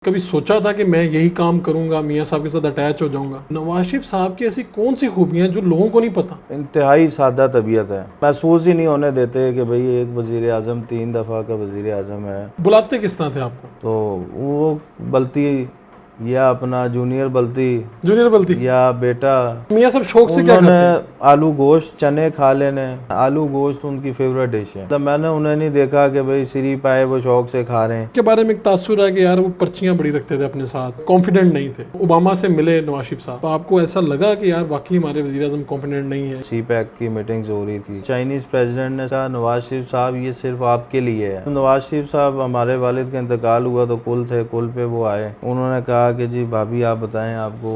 कभी सोचा था कि मैं यही काम करूंगा, मियाँ साहब के साथ अटैच हो जाऊंगा? नवाज शरीफ साहब की ऐसी कौन सी खूबियां हैं जो लोगों को नहीं पता? इंतहाई सादा तबीयत है। महसूस ही नहीं होने देते कि भाई एक वजीर आज़म 3 दफ़ा का वजीर आज़म है। बुलाते किस तरह थे आपको? तो वो बल्ती या अपना जूनियर बल्ती जूनियर बल्ती। या बेटा, मियाँ साहब शौक से क्या उन्होंने खाते हैं? आलू गोश्त चने खा लेने। आलू गोश्त उनकी फेवरेट डिश है। तो मैंने उन्हें नहीं देखा कि भाई सिरी पाए वो शौक से खा रहे हैं। के बारे में एक तासुर है कि यार वो पर्चियां बड़ी रखते थे अपने साथ, कॉन्फिडेंट नहीं थे। ओबामा से मिले नवाज शरीफ साहब, तो आपको ऐसा लगा कि यार वाकई हमारे वजीर आजम कॉन्फिडेंट नहीं है? सी पैक की मीटिंग्स हो रही थी। चाइनीज प्रेसिडेंट ने कहा नवाज शरीफ साहब ये सिर्फ आपके लिए है। नवाज शरीफ साहब हमारे वालिद का इंतकाल हुआ तो कुल थे, कुल पे वो आए। उन्होंने कहा कि जी भाभी आप बताएं आपको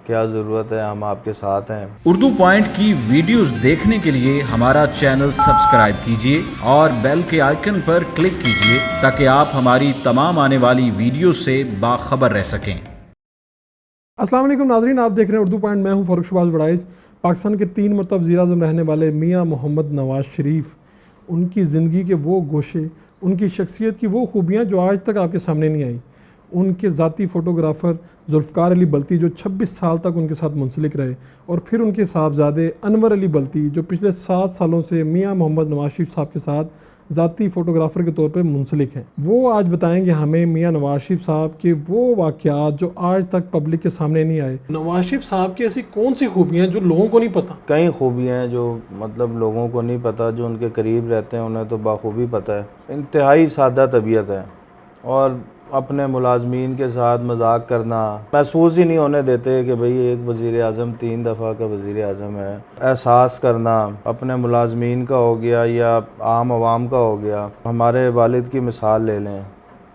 क्या ज़रूरत है, हम आपके साथ हैं। उर्दू पॉइंट की वीडियोस देखने के लिए हमारा चैनल सब्सक्राइब कीजिए और बेल के आइकन पर क्लिक कीजिए ताकि आप हमारी तमाम आने वाली वीडियो से बाखबर रह सकें। अस्सलाम वालेकुम नाज़रीन, आप देख रहे हैं उर्दू पॉइंट। मैं हूं फ़ारूक शहबाज वड़ाइच। पाकिस्तान के 3 मरतबा वज़ीर आज़म रहने वाले मियाँ मोहम्मद नवाज शरीफ, उनकी ज़िंदगी के वो गोशे, उनकी शख्सियत की वो खूबियाँ जो आज तक आपके सामने नहीं आई। उनके ज़ाती फ़ोटोग्राफ़र जुल्फ़कार अली बल्ती जो 26 साल तक उनके साथ मुंसलिक रहे, और फिर उनके साहबजादे अनवर अली बल्ती जो पिछले 7 सालों से मियाँ मोहम्मद नवाज शरीफ साहब के साथ ज़ाती फ़ोटोग्राफ़र के तौर पर मुंसलिक हैं। वो आज बताएंगे हमें मियाँ नवाज शरीफ साहब के वो वाक़यात जो आज तक पब्लिक के सामने नहीं आए। नवाज शरीफ साहब की ऐसी कौन सी खूबियाँ हैं जो लोगों को नहीं पता? कई खूबियाँ हैं जो मतलब लोगों को नहीं पता, जो उनके करीब रहते हैं उन्हें तो बाखूबी पता है। इंतहाई सादा तबीयत है और अपने मुलाजमीन के साथ मजाक करना, महसूस ही नहीं होने देते कि भाई एक वज़ीर आज़म 3 दफ़ा का वज़ीर आज़म है। एहसास करना अपने मुलाजमीन का हो गया या आम आवाम का हो गया। हमारे वालिद की मिसाल ले लें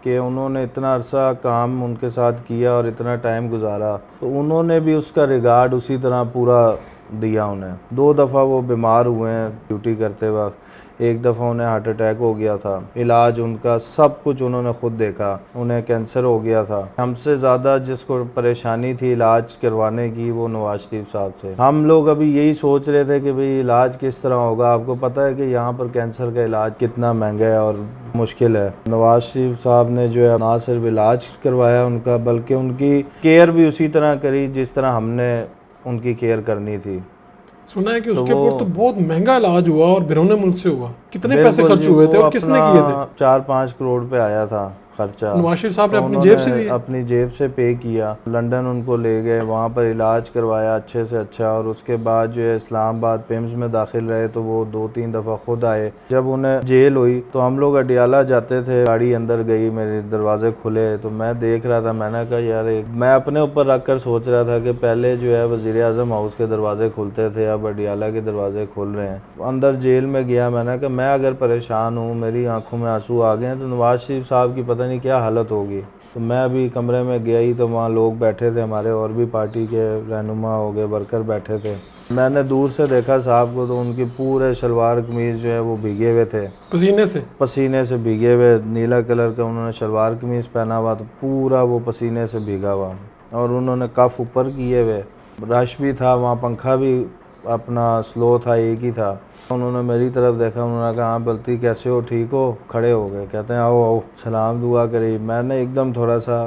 कि उन्होंने इतना अरसा काम उनके साथ किया और इतना टाइम गुजारा, तो उन्होंने भी उसका रिगार्ड उसी तरह पूरा दिया उन्हें। 2 दफ़ा वो बीमार हुए हैं ड्यूटी करते वक्त। एक दफ़ा उन्हें हार्ट अटैक हो गया था, इलाज उनका सब कुछ उन्होंने खुद देखा। उन्हें कैंसर हो गया था। हमसे ज़्यादा जिसको परेशानी थी इलाज करवाने की वो नवाज शरीफ साहब थे। हम लोग अभी यही सोच रहे थे कि भाई इलाज किस तरह होगा। आपको पता है कि यहाँ पर कैंसर का इलाज कितना महंगा है और मुश्किल है। नवाज शरीफ साहब ने जो है ना सिर्फ इलाज करवाया उनका, बल्कि उनकी केयर भी उसी तरह करी जिस तरह हमने उनकी केयर करनी थी। सुना है कि उसके ऊपर तो बहुत महंगा इलाज हुआ और बिरौने मुल्क से हुआ। कितने पैसे बिल्कुल खर्च जी, हुए थे वो और किसने किए थे? 4-5 करोड़ पे आया था खर्चा। नवाज शरीफ साहब ने तो अपनी जेब से उन्होंने दिए? अपनी जेब से पे किया। लंदन उनको ले गए, वहाँ पर इलाज करवाया अच्छे से अच्छा, और उसके बाद जो है इस्लामाबाद पिम्स में दाखिल रहे तो वो 2-3 दफ़ा खुद आए। जब उन्हें जेल हुई तो हम लोग अडियाला जाते थे, गाड़ी अंदर गई, मेरे दरवाजे खुले तो मैं देख रहा था। मैंने कहा यार मैं अपने ऊपर रख कर सोच रहा था कि पहले जो है वज़ीर आज़म हाउस के दरवाजे खुलते थे, अब अडियाला के दरवाजे खुल रहे हैं। अंदर जेल में गया, मैंने कहा मैं अगर परेशान हूँ, मेरी आंखों में आंसू आ गए हैं, तो नवाज शरीफ साहब की पता नहीं क्या हालत होगी। तो मैं अभी कमरे में गया ही तो वहाँ लोग बैठे थे हमारे, और भी पार्टी के रहनुमा हो गए, वर्कर बैठे थे। मैंने दूर से देखा साहब को तो उनकी पूरे शलवार कमीज़ जो है वो भीगे हुए थे, पसीने से भीगे हुए। नीला कलर का उन्होंने शलवार कमीज़ पहना हुआ, तो पूरा वो पसीने से भीगा हुआ, और उन्होंने कफ ऊपर किए हुए। रश भी था वहाँ, पंखा भी अपना स्लो था, एक ही था। उन्होंने मेरी तरफ देखा, उन्होंने कहा हाँ बल्ती कैसे हो, ठीक हो? खड़े हो गए, कहते हैं आओ आओ सलाम दुआ करी। मैंने एकदम थोड़ा सा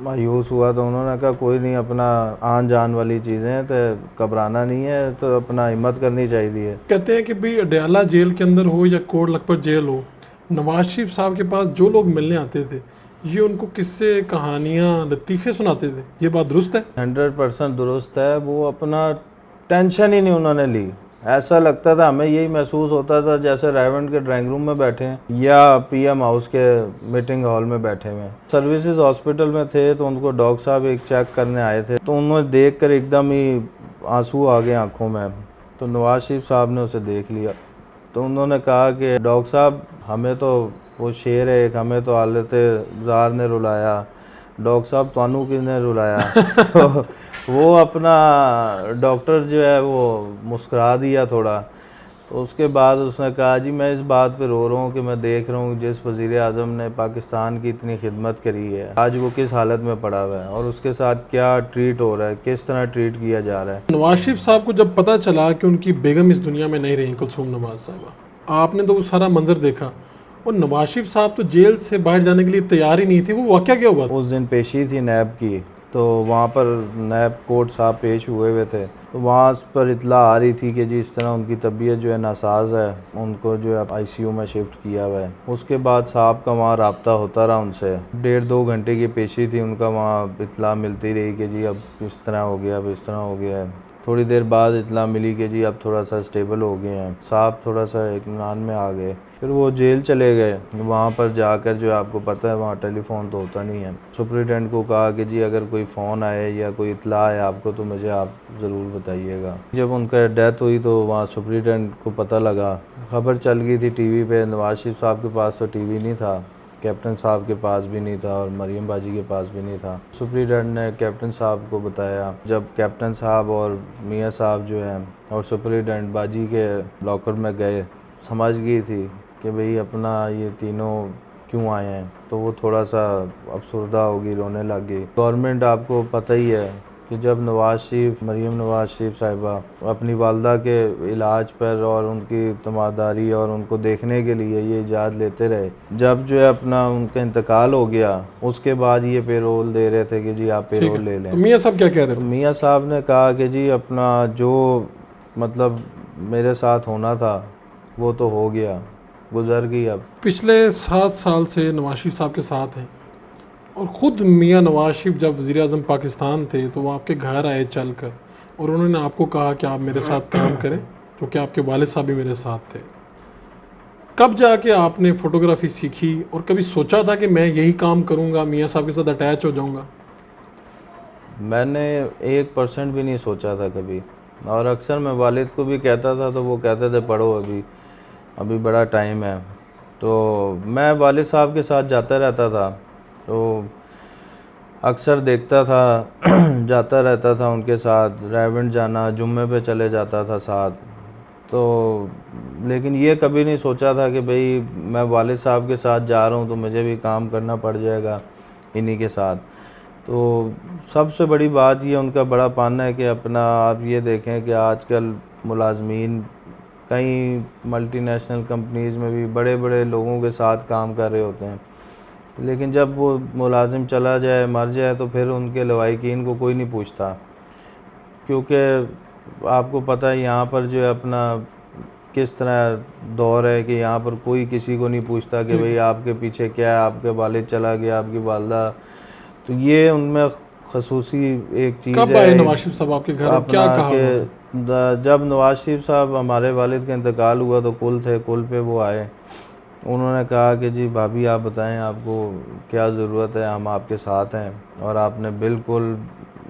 मायूस हुआ, तो उन्होंने कहा कोई नहीं, अपना आन जान वाली चीज़ें हैं तो घबराना नहीं है, तो अपना हिम्मत करनी चाहिए। कहते हैं कि भाई अडयाला जेल के अंदर हो या कोट लखपत जेल हो, नवाज शरीफ साहब के पास जो लोग मिलने आते थे ये उनको किस्से कहानियाँ लतीफ़े सुनाते थे। ये बात दुरुस्त है? 100% दुरुस्त है। वो अपना टेंशन ही नहीं उन्होंने ली। ऐसा लगता था, हमें यही महसूस होता था जैसे रेवेंट के ड्राइंग रूम में बैठे हैं या पीएम हाउस के मीटिंग हॉल में बैठे हुए हैं। सर्विसेज हॉस्पिटल में थे तो उनको डॉक्टर साहब एक चेक करने आए थे, तो उन्होंने देख कर एकदम ही आंसू आ गए आंखों में। तो नवाज शरीफ साहब ने उसे देख लिया, तो उन्होंने कहा कि डॉक्टर साहब हमें तो वो शेर है एक, हमें तो हालत ज़ार ने रुलाया, डॉक्टर साहब तानू किसने रुलाया? तो वो अपना डॉक्टर जो है वो मुस्कुरा दिया थोड़ा। तो उसके बाद उसने कहा जी मैं इस बात पे रो रहा हूँ कि मैं देख रहा हूँ जिस वज़ीर आज़म ने पाकिस्तान की इतनी खिदमत करी है, आज वो किस हालत में पड़ा हुआ है और उसके साथ क्या ट्रीट हो रहा है, किस तरह ट्रीट किया जा रहा है। नवाज शरीफ साहब को जब पता चला कि उनकी बेगम इस दुनिया में नहीं रही, कुलसूम नवाज साहिबा, आपने तो वो सारा मंजर देखा, और नवाज शरीफ साहब तो जेल से बाहर जाने के लिए तैयार ही नहीं थे, वो वाक़या क्या हुआ था? उस दिन पेशी थी नैब की, तो वहाँ पर नैब कोर्ट साहब पेश हुए हुए थे, तो वहाँ पर इतला आ रही थी कि जी इस तरह उनकी तबीयत जो है नासाज है, उनको जो है आईसीयू में शिफ्ट किया हुआ है। उसके बाद साहब का वहाँ रब्ता होता रहा उनसे, 1.5-2 घंटे की पेशी थी, उनका वहाँ इतला मिलती रही कि जी अब इस तरह हो गया, अब इस तरह हो गया है। थोड़ी देर बाद इतला मिली कि जी अब थोड़ा सा स्टेबल हो गए हैं, साहब थोड़ा सा इत्मीनान में आ गए। फिर वो जेल चले गए। वहाँ पर जाकर जो आपको पता है वहाँ टेलीफोन तो होता नहीं है। सुपरिटेंडेंट को कहा कि जी अगर कोई फ़ोन आए या कोई इतला आए आपको तो मुझे आप ज़रूर बताइएगा। जब उनका डेथ हुई तो वहाँ सुपरिटेंडेंट को पता लगा, खबर चल गई थी टीवी पे। नवाज शरीफ साहब के पास तो टीवी नहीं था, कैप्टन साहब के पास भी नहीं था और मरीम बाजी के पास भी नहीं था। सुपरिटेंडेंट ने कैप्टन साहब को बताया। जब कैप्टन साहब और मियाँ साहब जो हैं और सुपरिटेंडेंट बाजी के लॉकर में गए, समझ गई थी कि भाई अपना ये तीनों क्यों आए हैं, तो वो थोड़ा सा अफसरदा होगी, रोने लग गई। गवर्नमेंट आपको पता ही है कि जब नवाज शरीफ, मरीम नवाज शरीफ साहिबा अपनी वालदा के इलाज पर और उनकी तमादारी और उनको देखने के लिए ये इजाज़त लेते रहे, जब जो है अपना उनका इंतकाल हो गया उसके बाद ये पेरोल दे रहे थे कि जी आप पेरोल ले लें। तो मियाँ साहब क्या कह रहे तो थे? मियाँ साहब ने कहा कि जी अपना जो मतलब मेरे साथ होना था वो तो हो गया, गुजर गई। अब पिछले 7 साल से नवाज शरीफ साहब के साथ हैं और ख़ुद मियाँ नवाज शरीफ जब वज़ीर आज़म पाकिस्तान थे तो वो आपके घर आए चल कर और उन्होंने आपको कहा कि आप मेरे साथ काम करें, क्योंकि आपके वालिद साहब भी मेरे साथ थे। कब जाके आपने फ़ोटोग्राफ़ी सीखी और कभी सोचा था कि मैं यही काम करूँगा, मियाँ साहब के साथ अटैच हो जाऊँगा? मैंने 1% भी नहीं सोचा था कभी, और अक्सर मैं वालिद को भी कहता था तो वो कहते थे पढ़ो अभी बड़ा टाइम है। तो मैं वालिद साहब के साथ जाता रहता था, तो अक्सर देखता था जाता रहता था उनके साथ, रेवेंट जाना, जुम्मे पे चले जाता था साथ। तो लेकिन ये कभी नहीं सोचा था कि भाई मैं वालिद साहब के साथ जा रहा हूँ तो मुझे भी काम करना पड़ जाएगा इन्हीं के साथ। तो सबसे बड़ी बात ये उनका बड़ापन है कि अपना आप ये देखें कि आजकल मुलाजमीन कई मल्टीनेशनल कंपनीज़ में भी बड़े बड़े लोगों के साथ काम कर रहे होते हैं, लेकिन जब वो मुलाजिम चला जाए, मर जाए, तो फिर उनके लवाहिकीन को कोई नहीं पूछता, क्योंकि आपको पता है यहाँ पर जो है अपना किस तरह दौर है कि यहाँ पर कोई किसी को नहीं पूछता कि भाई आपके पीछे क्या है, आपके वालिद चला गया, आपकी वालदा। तो ये उनमें खसूसी एक चीज़ है। कब आए नवाज शरीफ साहब आपके घर और क्या अपना कहा उन्होंने? जब नवाज शरीफ साहब हमारे वालिद का इंतकाल हुआ तो कुल पे वो आए। उन्होंने कहा कि जी भाभी आप बताएं आपको क्या ज़रूरत है, हम आपके साथ हैं और आपने बिल्कुल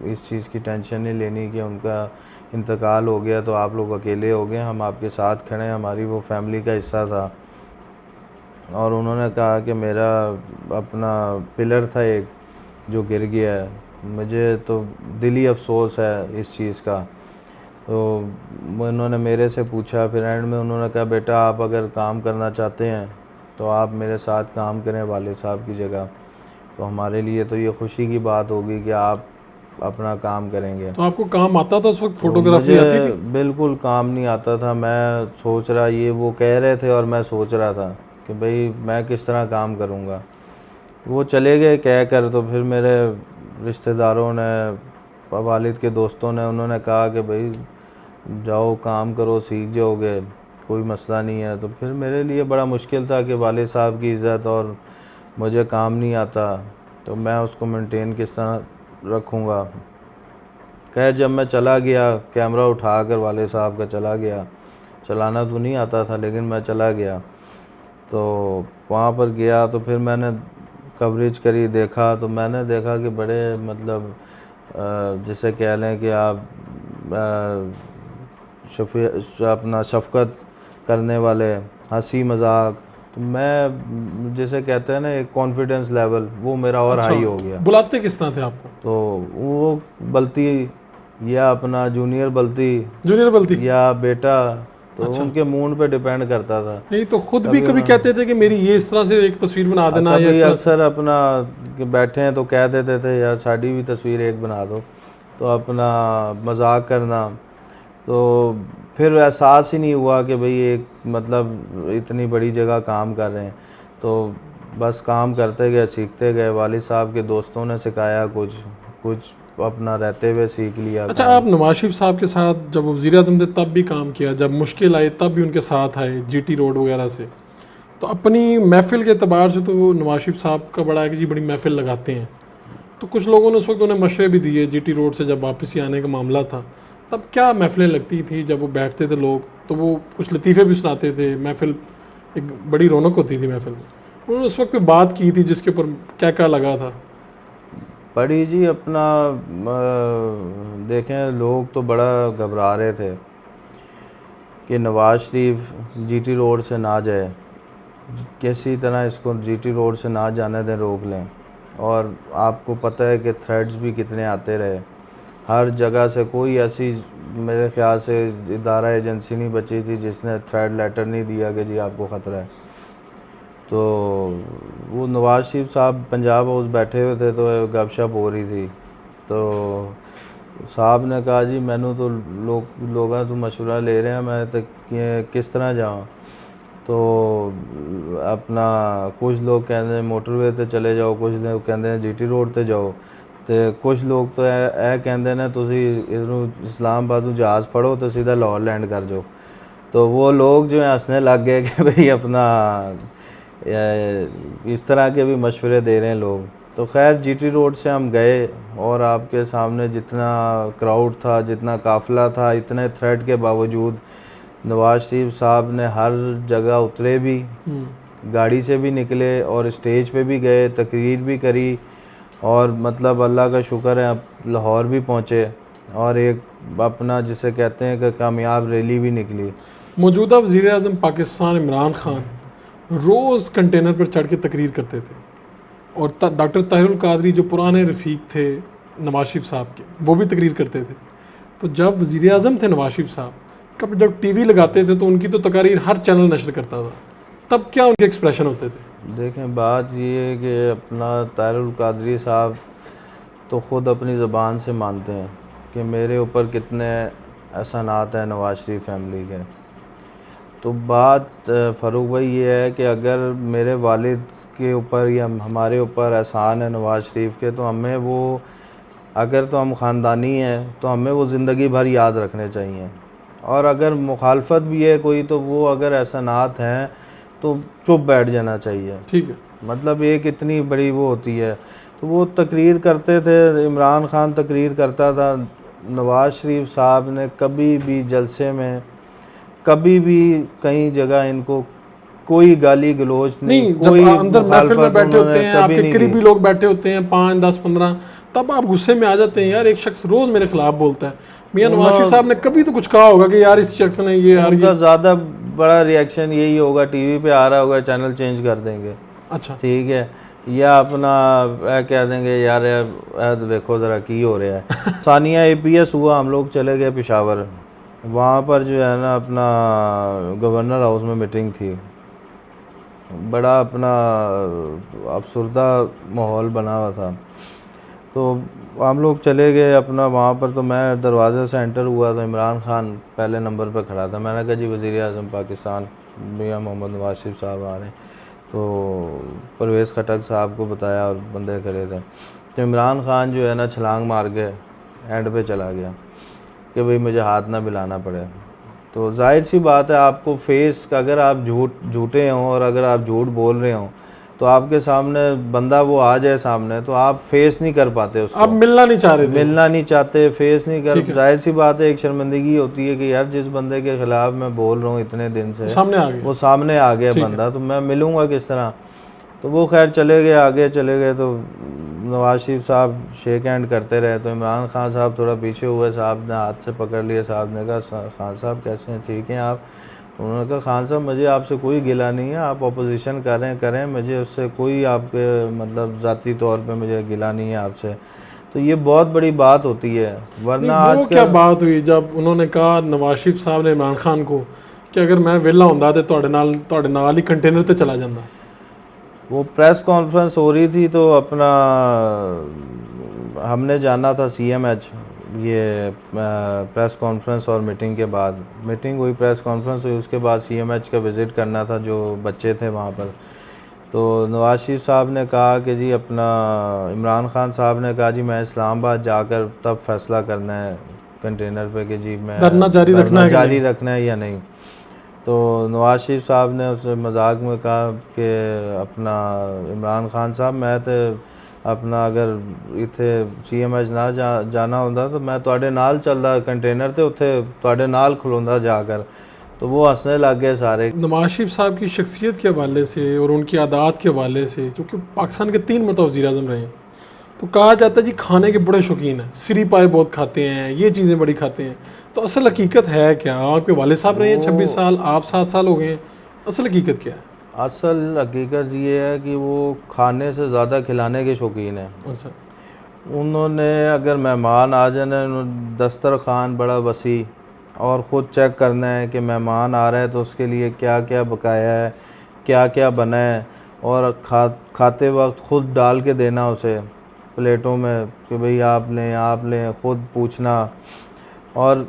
इस चीज़ की टेंशन नहीं लेनी कि उनका इंतकाल हो गया तो आप लोग अकेले हो गए, हम आपके साथ खड़े हैं, हमारी वो फैमिली का हिस्सा था। और उन्होंने कहा कि मेरा अपना पिलर था एक जो गिर गया है, मुझे तो दिली अफसोस है इस चीज़ का। तो उन्होंने मेरे से पूछा, फिर एंड में उन्होंने कहा बेटा आप अगर काम करना चाहते हैं तो आप मेरे साथ काम करें वालिद साहब की जगह, तो हमारे लिए तो ये खुशी की बात होगी कि आप अपना काम करेंगे। तो आपको काम आता था उस वक्त, तो फोटोग्राफी आती मुझे थी? बिल्कुल काम नहीं आता था। मैं सोच रहा, ये वो कह रहे थे और मैं सोच रहा था कि भाई मैं किस तरह काम करूँगा। वो चले गए कह कर, तो फिर मेरे रिश्तेदारों ने, वालिद के दोस्तों ने, उन्होंने कहा कि भाई जाओ काम करो, सीख जाओगे, कोई मसला नहीं है। तो फिर मेरे लिए बड़ा मुश्किल था कि वालिद साहब की इज़्ज़त और मुझे काम नहीं आता तो मैं उसको मेंटेन किस तरह रखूँगा। खैर जब मैं चला गया, कैमरा उठा कर वालिद साहब का चला गया, चलाना तो नहीं आता था लेकिन मैं चला गया। तो वहाँ पर गया तो फिर मैंने कवरेज करी, देखा तो मैंने देखा कि बड़े मतलब जैसे कह लें कि आप अपना शफ़क़त करने वाले, हंसी मजाक, तो मैं जैसे कहते हैं ना एक कॉन्फिडेंस लेवल वो मेरा और अच्छा, हाई हो गया। बुलाते किस तरह थे आपको? तो वो बल्ती या अपना जूनियर बल्ती जूनियर बल्ती? या बेटा, तो अच्छा। उनके मूड पे डिपेंड करता था। नहीं तो खुद भी कभी कहते थे कि मेरी ये इस तरह से एक तस्वीर बना देना, या कभी इस तरह से? अक्सर अपना कि बैठे हैं तो कह देते थे यार साड़ी भी तस्वीर एक बना दो, तो अपना मजाक करना। तो फिर एहसास ही नहीं हुआ कि भाई एक मतलब इतनी बड़ी जगह काम कर रहे हैं। तो बस काम करते गए, सीखते गए। वालिद साहब के दोस्तों ने सिखाया, कुछ अपना रहते हुए सीख लिया। अच्छा, आप नवाज शरीफ साहब के साथ जब वज़ीर आज़म थे तब भी काम किया, जब मुश्किल आई तब भी उनके साथ आए जीटी रोड वगैरह से, तो अपनी महफिल के अतबार से तो नवाज शरीफ साहब का बड़ा है कि जी बड़ी महफिल लगाते हैं, तो कुछ लोगों ने उस वक्त उन्हें मशवरे भी दिए जीटी रोड से जब वापसी आने का मामला था, तब क्या महफिलें लगती थी जब वो बैठते थे लोग, तो वो कुछ लतीफ़े भी सुनाते थे, महफिल एक बड़ी रौनक होती थी महफिल में। उन्होंने उस वक्त बात की थी जिसके ऊपर क्या क्या लगा था? बड़ी जी अपना देखें, लोग तो बड़ा घबरा रहे थे कि नवाज शरीफ जीटी रोड से ना जाए, किसी तरह इसको जीटी रोड से ना जाने दें, रोक लें। और आपको पता है कि थ्रेड्स भी कितने आते रहे हर जगह से। कोई ऐसी मेरे ख्याल से इदारा एजेंसी नहीं बची थी जिसने थ्रेड लेटर नहीं दिया कि जी आपको ख़तरा है। तो वो नवाज शरीफ साहब पंजाब हाउस बैठे हुए थे, तो गपशप हो रही थी, तो साहब ने कहा जी मैनू तो लोग तो मशवरा ले रहे हैं, मैं तो किस तरह जाऊँ। तो अपना कुछ लोग कहते हैं मोटरवे ते चले जाओ, कुछ लोग कहते हैं जीटी रोड ते जाओ, तो कुछ लोग तो ਇਹ ਕਹਿੰਦੇ ਨੇ ਤੁਸੀਂ इधरों इस्लामाबाद जहाज़ फड़ो तो सीधा लाहौर लैंड कर जाओ। तो वो लोग जो है हंसने लग गए कि भाई अपना इस तरह के भी मशवरे दे रहे हैं लोग। तो खैर जीटी रोड से हम गए और आपके सामने जितना क्राउड था, जितना काफ़िला था, इतने थ्रेट के बावजूद नवाज शरीफ साहब ने हर जगह उतरे भी, गाड़ी से भी निकले और स्टेज पे भी गए, तकरीर भी करी, और मतलब अल्लाह का शुक्र है आप लाहौर भी पहुँचे और एक अपना जिसे कहते हैं कि कामयाब रैली भी निकली। मौजूदा वज़ीर आज़म पाकिस्तान इमरान खान रोज़ कंटेनर पर चढ़ के तकरीर करते थे, और डॉक्टर ताहिरुल कादरी जो पुराने रफ़ीक थे नवाज शरीफ साहब के, वो भी तकरीर करते थे। तो जब वज़ीर आज़म थे नवाज शरीफ साहब, कब जब टीवी लगाते थे तो उनकी तो तकारीर हर चैनल नशर करता था, तब क्या उनके एक्सप्रेशन होते थे? देखें, बात ये है कि अपना ताहिरुल कादरी साहब तो ख़ुद अपनी ज़बान से मानते हैं कि मेरे ऊपर कितने एहसानात हैं नवाज शरीफ फैमिली के। तो बात फ़ारूक भाई ये है कि अगर मेरे वालिद के ऊपर या हमारे ऊपर एहसान है नवाज शरीफ के, तो हमें वो, अगर तो हम ख़ानदानी हैं तो हमें वो ज़िंदगी भर याद रखने चाहिए। और अगर मुखालफत भी है कोई, तो वो अगर एहसानात हैं तो चुप बैठ जाना चाहिए। ठीक है, मतलब एक इतनी बड़ी वो होती है। तो वो तकरीर करते थे, इमरान खान तकरीर करता था, नवाज शरीफ साहब ने कभी भी जलसे में, कभी भी कहीं जगह इनको कोई गाली गलोच नहीं, जब कोई अंदर महफिल में बैठे होते हैं, कभी आपके नहीं करीबी की। लोग बैठे होते हैं 5, 10, 15, तब आप गुस्से में आ जाते हैं, यार एक शख्स रोज़ मेरे खिलाफ बोलता है। मियां नवाज शरीफ साहब ने कभी तो कुछ कहा होगा कि यार इस शख्स ने ये, यार उनका ये। ज़्यादा बड़ा रिएक्शन यही होगा, टीवी पे आ रहा होगा, चैनल चेंज कर देंगे, अच्छा, ठीक है, या अपना कह देंगे यार यार देखो ज़रा की हो रहा है। सानिया APS हुआ, हम लोग चले गए पेशावर, वहाँ पर जो है ना अपना गवर्नर हाउस में मीटिंग थी, बड़ा अपना अफसरदा माहौल बना हुआ था। तो हम लोग चले गए अपना वहाँ पर, तो मैं दरवाज़े से एंटर हुआ तो इमरान खान पहले नंबर पर खड़ा था। मैंने कहा जी वज़ीर आज़म पाकिस्तान मियां मोहम्मद नवाज शरीफ साहब आ रहे हैं। तो परवेज़ खटक साहब को बताया और बंदे खड़े थे। तो इमरान खान जो है ना छलांग मार के एंड पे चला गया कि भाई मुझे हाथ ना मिलाना पड़े। तो जाहिर सी बात है, आपको फेस, अगर आप झूठे हों और अगर आप झूठ बोल रहे हों तो आपके सामने बंदा वो आ जाए सामने, तो आप फेस नहीं कर पाते उसको। आप मिलना नहीं चाह रहे थे, मिलना नहीं चाहते, फेस नहीं कर, जाहिर सी बात है एक शर्मिंदगी होती है कि यार जिस बंदे के खिलाफ मैं बोल रहा हूँ इतने दिन से, सामने आ गए, वो सामने आ गया बंदा, तो मैं मिलूँगा किस तरह। तो वो खैर चले गए, आगे चले गए। तो नवाज शरीफ साहब शेक हैंड करते रहे, तो इमरान खान साहब थोड़ा पीछे हुए, साहब ने हाथ से पकड़ लिया। साहब ने कहा खान साहब कैसे हैं, ठीक हैं आप? उन्होंने कहा खान साहब मुझे आपसे कोई गिला नहीं है, आप अपोजिशन करें, मुझे उससे कोई आपके मतलब ज़ाती तौर पे मुझे गिला नहीं है आपसे। तो ये बहुत बड़ी बात होती है, वरना आज क्या बात हुई जब उन्होंने कहा नवाज शरीफ साहब ने इमरान खान को कि अगर मैं वेला होंदा तो ਤੁਹਾਡੇ ਨਾਲ ही कंटेनर ते चला जाता। वो प्रेस कॉन्फ्रेंस हो रही थी, तो अपना हमने जाना था CMH, ये प्रेस कॉन्फ्रेंस और मीटिंग के बाद, मीटिंग हुई, प्रेस कॉन्फ्रेंस हुई, उसके बाद CMH का विज़िट करना था, जो बच्चे थे वहाँ पर। तो नवाज शरीफ साहब ने कहा कि जी अपना इमरान खान साहब ने कहा जी मैं इस्लामाबाद जाकर तब फैसला करना है कंटेनर पे कि जी मैं धरना जारी रखना है कि जारी नहीं? रखना है या नहीं। तो नवाज शरीफ साहब ने उस मजाक में कहा कि अपना इमरान खान साहब मैं तो अपना अगर इत्थे CMH ना जाना होंदा तो मैं तुहाडे नाल चलदा कंटेनर ते उत्थे तुहाडे नाल खलोंदा जाकर। तो वो हंसने लग गए सारे। नवाज शरीफ साहब की शख्सियत के हवाले से और उनकी आदात के हवाले से, क्योंकि पाकिस्तान के 3 मरतबा वज़ीर आज़म रहे हैं, तो कहा जाता है जी खाने के बड़े शौकीन हैं, सिरी पाए बहुत खाते हैं, ये चीज़ें बड़ी खाते हैं। तो असल हकीकत है क्या? आपके वाले साहब रहे हैं 26 साल, आप 7 साल हो गए हैं, असल हकीकत क्या है? असल हकीकत ये है कि वो खाने से ज़्यादा खिलाने के शौकीन हैं। अच्छा, उन्होंने अगर मेहमान आ जाने, दस्तरखान बड़ा वसी और ख़ुद चेक करना है कि मेहमान आ रहा है तो उसके लिए क्या क्या बकाया है, क्या क्या बना है, और खाते वक्त ख़ुद डाल के देना उसे प्लेटों में कि भाई आप लें, ख़ुद पूछना। और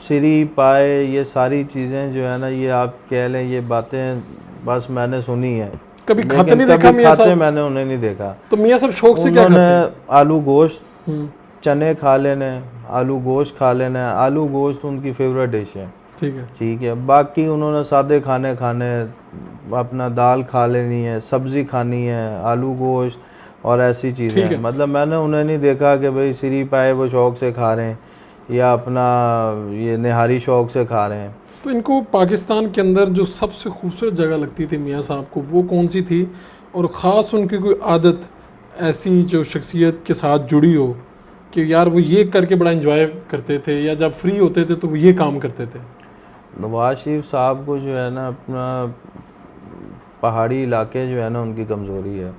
सिरी पाए ये सारी चीज़ें जो है ना, ये आप कह लें ये बातें बस मैंने सुनी है, कभी खाते लेकिन नहीं देखा कभी मियाँ खाते साहब? मैंने उन्हें नहीं देखा। तो मियाँ साहब शौक से क्या खाते उन्होंने हैं? आलू गोश्त, हम्म, चने खा लेने, आलू गोश्त खा लेना। आलू गोश्त उनकी फेवरेट डिश है, ठीक है। ठीक है। बाकी उन्होंने सादे खाने खाने, अपना दाल खा लेनी है, सब्ज़ी खानी है, आलू गोश्त और ऐसी ठीक चीज़ें। है। मतलब मैंने उन्हें नहीं देखा कि भाई सिरी पाए वो शौक़ से खा रहे हैं या अपना ये निहारी शौक़ से खा रहे हैं। तो इनको पाकिस्तान के अंदर जो सबसे खूबसूरत जगह लगती थी मियाँ साहब को, वो कौन सी थी? और ख़ास उनकी कोई आदत ऐसी जो शख्सियत के साथ जुड़ी हो कि यार वो ये करके बड़ा एंजॉय करते थे, या जब फ्री होते थे तो वो ये काम करते थे? नवाज शरीफ साहब को जो है ना, अपना पहाड़ी इलाके जो है ना उनकी कमज़ोरी है।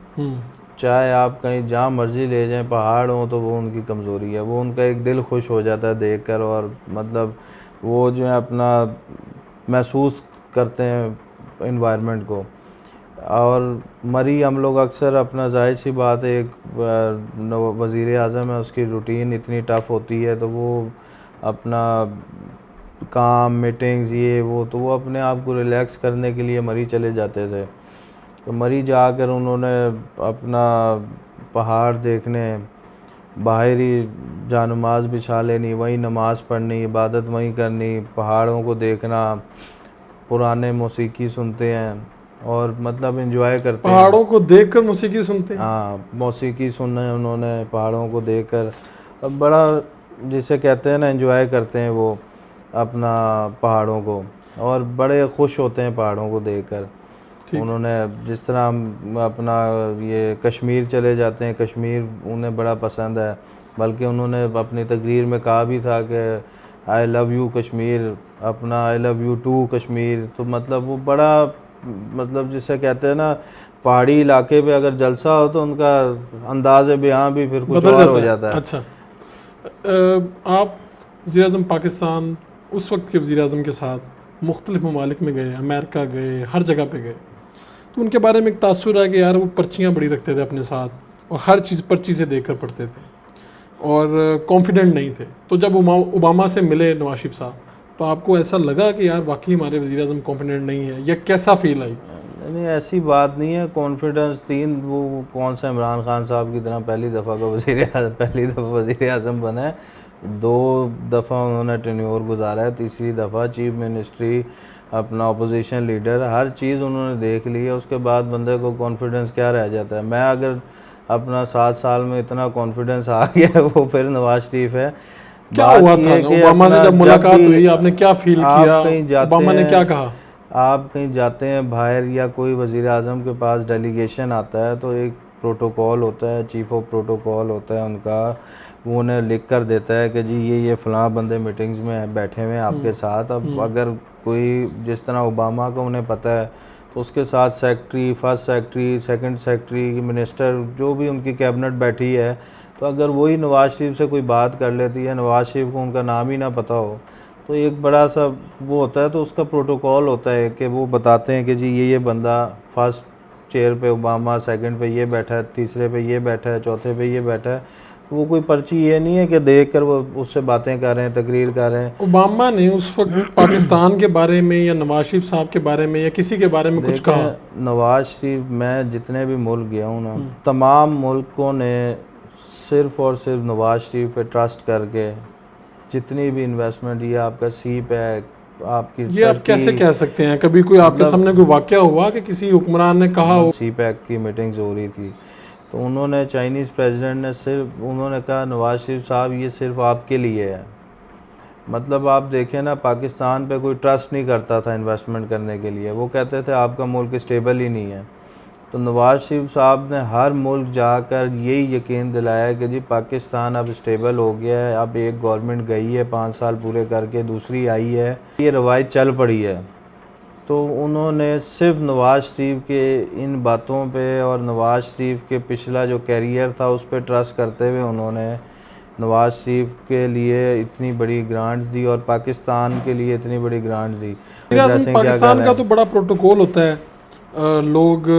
चाहे आप कहीं जहाँ मर्ज़ी ले जाएं, पहाड़ हों, तो वो उनकी कमज़ोरी है। वो उनका एक दिल खुश हो जाता है देखकर, और मतलब वो जो है अपना महसूस करते हैं इन्वायरमेंट को। और मरी हम लोग अक्सर अपना ज़ाहिर सी बात है, एक वज़ीर आज़म है, उसकी रूटीन इतनी टफ़ होती है, तो वो अपना काम मीटिंग्स ये वो, तो वो अपने आप को रिलैक्स करने के लिए मरी चले जाते थे। तो मरी जाकर उन्होंने अपना पहाड़ देखने, बाहरी जानमाज़ बिछा लेनी, वहीं नमाज़ पढ़नी, इबादत वहीं करनी, पहाड़ों को देखना, पुराने मौसीकी सुनते हैं और मतलब एंजॉय करते हैं। पहाड़ों को देखकर मौसीकी सुनते हैं? हाँ, मौसीकी सुना उन्होंने पहाड़ों को देखकर। अब बड़ा जिसे कहते हैं ना एंजॉय करते हैं वो अपना पहाड़ों को, और बड़े खुश होते हैं पहाड़ों को देखकर। उन्होंने जिस तरह हम अपना ये कश्मीर चले जाते हैं, कश्मीर उन्हें बड़ा पसंद है, बल्कि उन्होंने अपनी तकरीर में कहा भी था कि आई लव यू कश्मीर, अपना I love you too Kashmir. तो मतलब वो बड़ा मतलब जिसे कहते हैं ना, पहाड़ी इलाके पे अगर जलसा हो तो उनका अंदाज़ बयां भी फिर कुछ और हो जाता है। अच्छा, आप वज़ीर आज़म पाकिस्तान उस वक्त के वज़ीर आज़म के साथ मुख्तलिफ़ ममालिक में गए, अमेरिका गए, हर जगह पे गए, तो उनके बारे में एक तासुर है कि यार वो पर्चियाँ बड़ी रखते थे अपने साथ, और हर चीज़ पर्ची से देख कर पढ़ते थे, और कॉन्फिडेंट नहीं थे। तो जब ओबामा से मिले नवाज शरीफ साहब, तो आपको ऐसा लगा कि यार वाकई हमारे वज़ीर आज़म कॉन्फिडेंट नहीं है, या कैसा फील आई? नहीं, ऐसी बात नहीं है। कॉन्फिडेंस वो कौन सा इमरान खान साहब की तरह पहली दफ़ा वज़ीर आज़म बना है। 2 दफ़ा उन्होंने टेन्योर गुजारा है, तीसरी दफ़ा चीफ मिनिस्ट्री, अपना अपोजिशन लीडर, हर चीज़ उन्होंने देख ली है। उसके बाद बंदे को कॉन्फिडेंस क्या रह जाता है? मैं अगर अपना 7 साल में इतना कॉन्फिडेंस आ गया वो फिर नवाज शरीफ है। क्या हुआ था ओबामा से जब मुलाकात हुई, आपने क्या फील किया? ओबामा ने क्या कहा? आप कहीं जाते हैं बाहर या कोई वज़ीर आज़म के पास डेलीगेशन आता है, तो एक प्रोटोकॉल होता है, चीफ ऑफ प्रोटोकॉल होता है उनका, वो उन्हें लिख कर देता है कि जी ये फ़लाँ बंदे मीटिंग्स में बैठे हुए हैं आपके साथ। अब अगर कोई जिस तरह ओबामा का उन्हें पता है, तो उसके साथ secretary, first secretary, second secretary, minister, जो भी उनकी कैबिनेट बैठी है, तो अगर वही नवाज शरीफ से कोई बात कर लेती है, नवाज शरीफ को उनका नाम ही ना पता हो, तो एक बड़ा सा वो होता है। तो उसका प्रोटोकॉल होता है कि वो बताते हैं कि जी ये बंदा फर्स्ट चेयर पे ओबामा, सेकंड पे ये बैठा है, तीसरे पे ये बैठा है, चौथे पे ये बैठा है। वो कोई पर्ची ये नहीं है कि देख कर वो उससे बातें कर रहे हैं, तकरीर कर रहे हैं। ओबामा ने उस वक्त पाकिस्तान के बारे में या नवाज शरीफ साहब के बारे में या किसी के बारे में कुछ कहा? नवाज शरीफ, मैं जितने भी मुल्क गया हूँ ना, तमाम मुल्कों ने सिर्फ़ और सिर्फ नवाज शरीफ पे ट्रस्ट करके जितनी भी इन्वेस्टमेंट, ये आपका सी पैक, आपकी ये आप कैसे कह सकते हैं? कभी कोई आपके सामने कोई वाकया हुआ कि किसी हुक्मरान ने कहा हो? सी पैक की मीटिंग्स हो रही थी तो उन्होंने, चाइनीज़ प्रेसिडेंट ने सिर्फ उन्होंने कहा नवाज शरीफ साहब ये सिर्फ आपके लिए है। मतलब आप देखें ना, पाकिस्तान पे कोई ट्रस्ट नहीं करता था इन्वेस्टमेंट करने के लिए, वो कहते थे आपका मुल्क स्टेबल ही नहीं है। तो नवाज शरीफ साहब ने हर मुल्क जाकर यही यकीन दिलाया कि जी पाकिस्तान अब स्टेबल हो गया है, अब एक गवर्नमेंट गई है 5 साल पूरे करके, दूसरी आई है, ये रवायत चल पड़ी है। तो उन्होंने सिर्फ नवाज शरीफ के इन बातों पे और नवाज शरीफ के पिछला जो कैरियर था उस पर ट्रस्ट करते हुए उन्होंने नवाज शरीफ के लिए इतनी बड़ी ग्रांट दी और पाकिस्तान के लिए इतनी बड़ी ग्रांट दी। पाकिस्तान का तो बड़ा प्रोटोकॉल होता है, लोग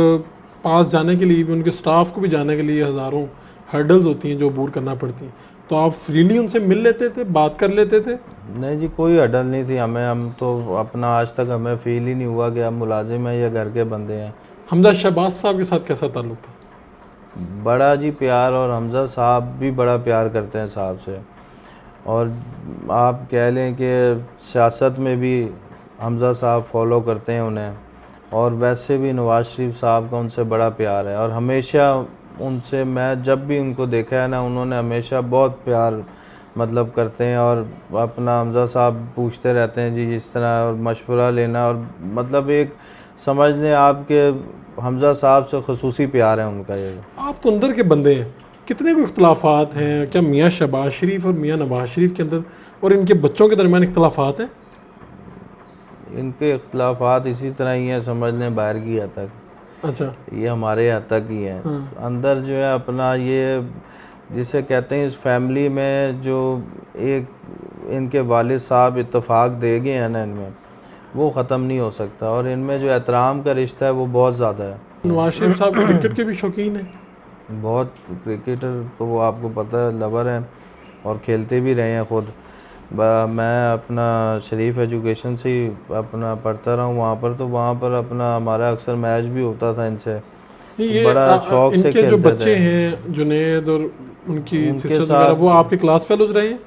पास जाने के लिए भी, उनके स्टाफ को भी जाने के लिए हज़ारों हर्डल्स होती हैं जो अबूर करना पड़ती हैं। तो आप फ्रीली उनसे मिल लेते थे, बात कर लेते थे? नहीं जी, कोई हर्डल नहीं थी हमें। हम तो अपना आज तक हमें फील ही नहीं हुआ कि हम मुलाजिम हैं या घर के बंदे हैं। हमजा शहबाज साहब के साथ कैसा ताल्लुक़ था? बड़ा जी प्यार, और हमजा साहब भी बड़ा प्यार करते हैं साहब से। और आप कह लें कि सियासत में भी हमजा साहब फॉलो करते हैं उन्हें, और वैसे भी नवाज शरीफ साहब का उनसे बड़ा प्यार है। और हमेशा उनसे, मैं जब भी उनको देखा है ना, उन्होंने हमेशा बहुत प्यार मतलब करते हैं। और अपना हमजा साहब पूछते रहते हैं जी जिस तरह, और मशवरा लेना, और मतलब एक समझ लें आपके हमजा साहब से ख़ुसूसी प्यार है उनका। ये आप तो अंदर के बंदे हैं, कितने भी इख्तलाफात हैं, क्या मियाँ शहबाज शरीफ और मियाँ नवाज शरीफ के अंदर और इनके बच्चों के दरमियान इख्तलाफात हैं? इनके इख्तलाफात इसी तरह ही हैं, समझ लें बाहर की हद तक। अच्छा, ये हमारे हद तक ही हैं। अंदर जो है अपना ये जिसे कहते हैं, इस फैमिली में जो एक इनके वालिद साहब इत्तेफाक दे गए हैं ना, इनमें वो ख़त्म नहीं हो सकता। और इनमें जो एहतराम का रिश्ता है वो बहुत ज़्यादा है। नवाज शरीफ साहब क्रिकेट के भी शौकीन हैं? बहुत क्रिकेटर तो वो आपको पता है, लवर हैं और खेलते भी रहे हैं ख़ुद। मैं अपना शरीफ एजुकेशन से ही अपना पढ़ता रहा हूँ वहाँ पर, तो वहाँ पर अपना हमारा अक्सर मैच भी होता था इनसे। ये बड़ा शौक से इनके जो खेलते बच्चे थे। हैं जुनेद और उनकी उनके सिस्टर्स साथ- वगैरह, वो आपके क्लास फेलोज रहे हैं?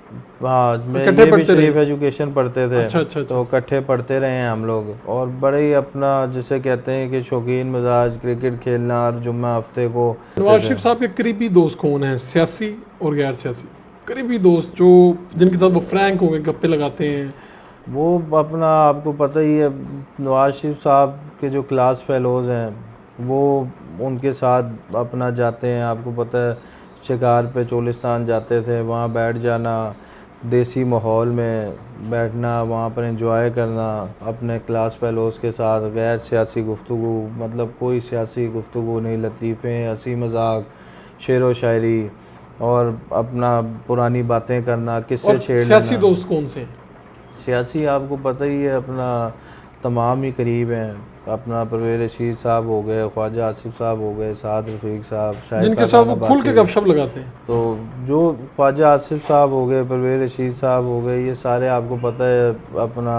हाँ, इकट्ठे ये भी पढ़ते शरीफ रहे? एजुकेशन पढ़ते थे। अच्छा, अच्छा, तो इकट्ठे पढ़ते रहे हैं हम लोग। और बड़े ही अपना जिसे कहते हैं कि शौकीन मिजाज, क्रिकेट खेलना, और जुम्मा हफ्ते को। नवाज शरीफ साहब के करीबी दोस्त कौन हैं, सियासी और गैर सियासी? करीबी दोस्त जो जिनके साथ वो फ्रैंक होंगे, गप्पे लगाते हैं? वो अपना आपको पता ही है, नवाज शरीफ साहब के जो क्लास फेलोज़ हैं वो उनके साथ अपना जाते हैं। आपको पता है, शिकार पे चोलिस्तान जाते थे, वहाँ बैठ जाना, देसी माहौल में बैठना, वहाँ पर एंजॉय करना अपने क्लास फेलोज़ के साथ। गैर सियासी गुफ्तगू, मतलब कोई सियासी गुफ्तगू नहीं, लतीफ़े, हंसी मजाक, शेर व शायरी, और अपना पुरानी बातें करना, किससे और छेड़ सियासी लेना। दोस्त कौन से हैं? सियासी आपको पता ही है, अपना तमाम ही करीब हैं। अपना परवेज़ रशीद साहब हो गए, ख्वाजा आसिफ साहब हो गए, साद रफ़ीक साहब, शाहिद जिनके साथ वो खान खुल के अब्बासी। गपशप लगाते हैं? तो जो ख्वाजा आसिफ साहब हो गए, परवेज़ रशीद साहब हो गए, ये सारे आपको पता है अपना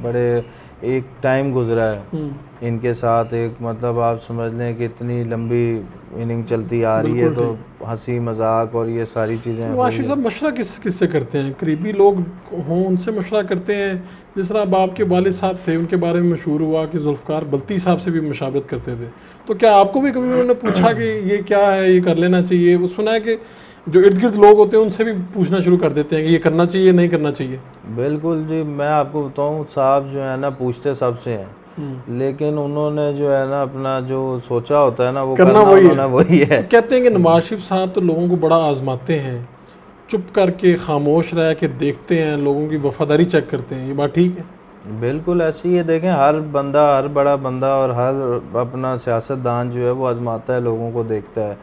बड़े एक टाइम गुजरा है इनके साथ। एक मतलब आप समझ लें कि इतनी लंबी इनिंग चलती आ रही है, तो हंसी मजाक और ये सारी चीज़ें। नवाज शरीफ साहब मशवरा किससे करते हैं? करीबी लोग हों उनसे मशवरा करते हैं? जिस तरह अब आपके वालिद साहब थे, उनके बारे में मशहूर हुआ कि जुल्फ़कार बल्ती साहब से भी मशावरत करते थे, तो क्या आपको भी कभी उन्होंने पूछा कि ये क्या है, ये कर लेना चाहिए? वो सुना है कि जो इर्द गिर्द लोग होते हैं उनसे भी पूछना शुरू कर देते हैं कि ये करना चाहिए, नहीं करना चाहिए? बिल्कुल जी, मैं आपको बताऊं, साहब जो है ना पूछते सबसे हैं, लेकिन उन्होंने जो है ना अपना जो सोचा होता है ना वो करना वही है। कहते हैं कि नवाज शरीफ साहब तो लोगों को बड़ा आजमाते हैं, चुप करके खामोश रह के देखते हैं, लोगों की वफादारी चेक करते हैं, ये बात ठीक है? बिल्कुल ऐसे ही है। देखें, हर बंदा, हर बड़ा बंदा और हर अपना सियासतदान जो है वो आजमाता है, लोगों को देखता है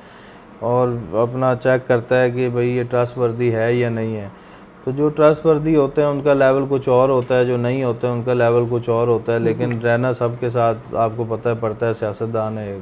और अपना चेक करता है कि भाई ये ट्रस्टवर्दी है या नहीं है। तो जो ट्रस्टवर्दी होते हैं उनका लेवल कुछ और होता है, जो नहीं होते हैं उनका लेवल कुछ और होता है। लेकिन रहना सबके साथ आपको पता है पड़ता है, सियासतदान है।